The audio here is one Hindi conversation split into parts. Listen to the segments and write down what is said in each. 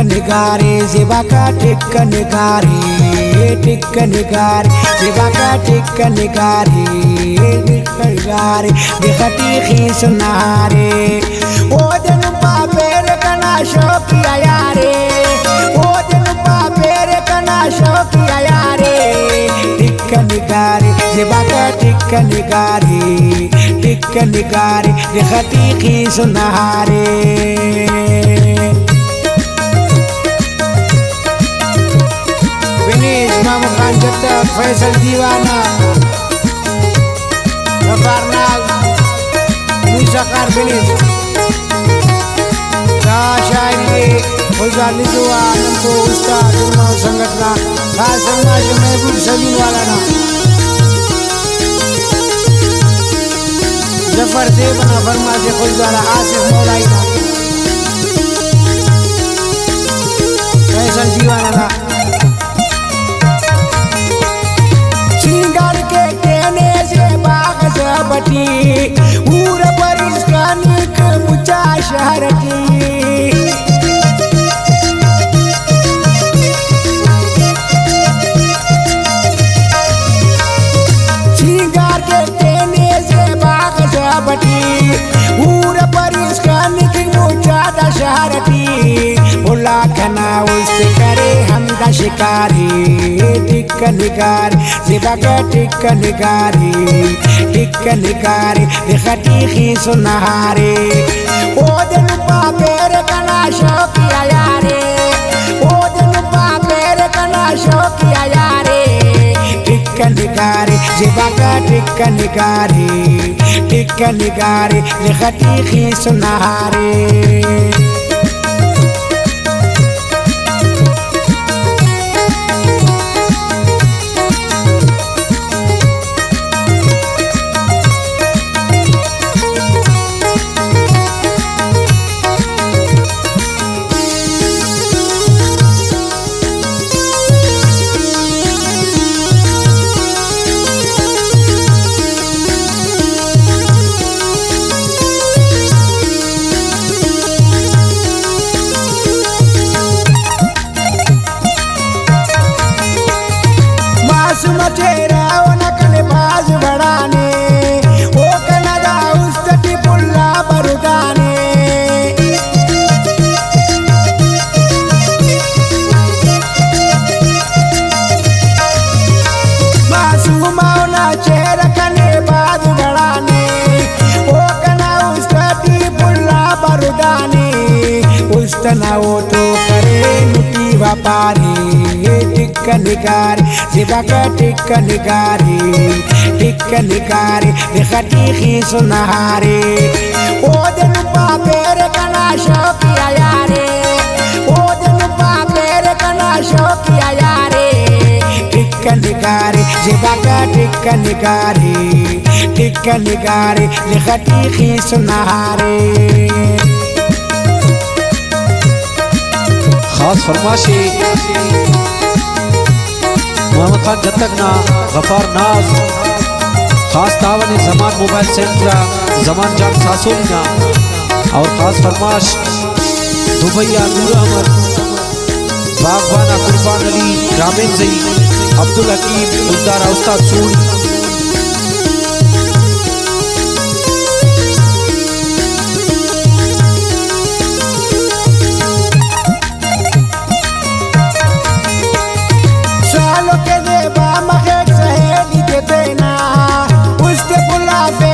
निगारे जिबाका टिक निगारे जिबाका टिक निगारे बिखती खीस नारे ओ दिन पापेर कना शौकिया यारे ओ दिन पापेर कना शौकिया यारे टिक निगारे जिबाका टिक निगारे बिखती खीस नारे इमाम खान जत्तक फैसल दीवाना गफार नाज मुशक्कर फिनिश शायरी फुलजाली दुआ नंतो उस्ताद उन्ना संगठना खास समाज महबूब सलीम वाला ना जफर देवना फरमा से फुलजाला आसिफ मौलाई ना फैसल दीवाना ना सिंगर के कहने से बाग बटी ऊर पर इसका निक मुचा शहर की सिंगर के कहने से बाग बटी ऊर पर इसका निक मुचा शहर की बोला खना उससे करे हम दा शिकारी टिक निगार जिबाका टिक निगारे दिखती खीस नहारे ओ दिन पापेर कना शौकिया यारे ओ दिन पापेर कना शौकिया यारे टिक निगारे जिबाका टिक निगारे दिखती खीस नहारे तेरा ओ नकल बाज बढ़ाने ओ कनदा उस्तटी पुल्ला बरुदाने मासूमा ना चेहरा कने बाज बढ़ाने ओ कना उस्तटी पुल्ला बरुदाने उस्तना वो तो करे मुटी व्यापारी टिक निगारे जिबाका टिक निगारे दिखती खीस नहारे ओ दिन पापेर कना शौकिया यारे ओ दिन पापेर कना शौकिया यारे टिक निगारे जिबाका टिक निगारे दिखती खीस नहारे खास फरमाशी मोहम्मद खान जत्तक ना गफार नाज खास तावन जमान मोबाइल सेंटर जमान जान सासोली ना और खास फरमाश दुबैया नूर अहमद बागवाना कुर्बान अली रामेन जई अब्दुल हकीम उस्ताद उस्ताद सूर सालों के देवा मखे सहेली के देना उसके बुलावे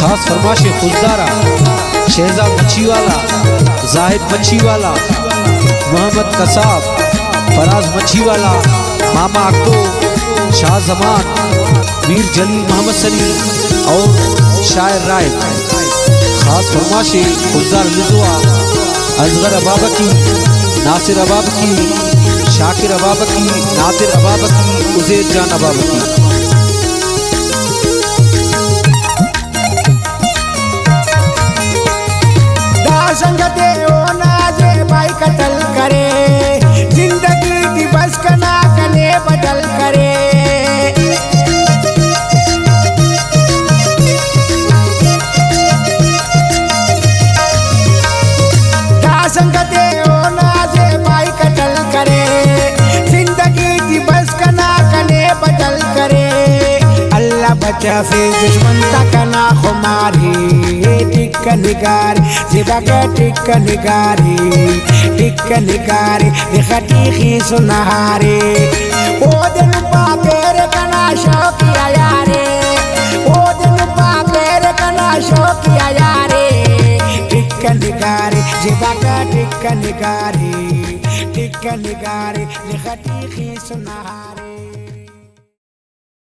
खास फरमाश खुशदारा शहजाद मच्छी वाला, जाहिद मच्छी वाला, मोहम्मद कसाब, फराज मच्छी वाला, मामा अक्को, शाह जमान, वीर जलील मोहम्मद सलीम और शायर राय। खास फरमाश खुशदार लिजुआ असगर अबाबकी, नासिर अबाबकी, शाकिर अबाबकी, नादिर अबाबकी, उज़ैर जान अबाबकी। संगते ओ नाजे भाई कतल करे जिंदगी की बस कना कने बदल करे दा संगते ओ नाजे भाई कतल करे जिंदगी की बस कना कने बदल करे अल्लाह बचा फिर दुश्मन तक ना खुमारी टिक निगार जिबका टिक निगारी टिक निगारी खटीखी सुनहारे ओ दिन पापेर कना शौकिया यारे ओ दिन पापेर कना शौकिया यारे टिक निगारी जिबका टिक निगारी खटीखी सुनहारे।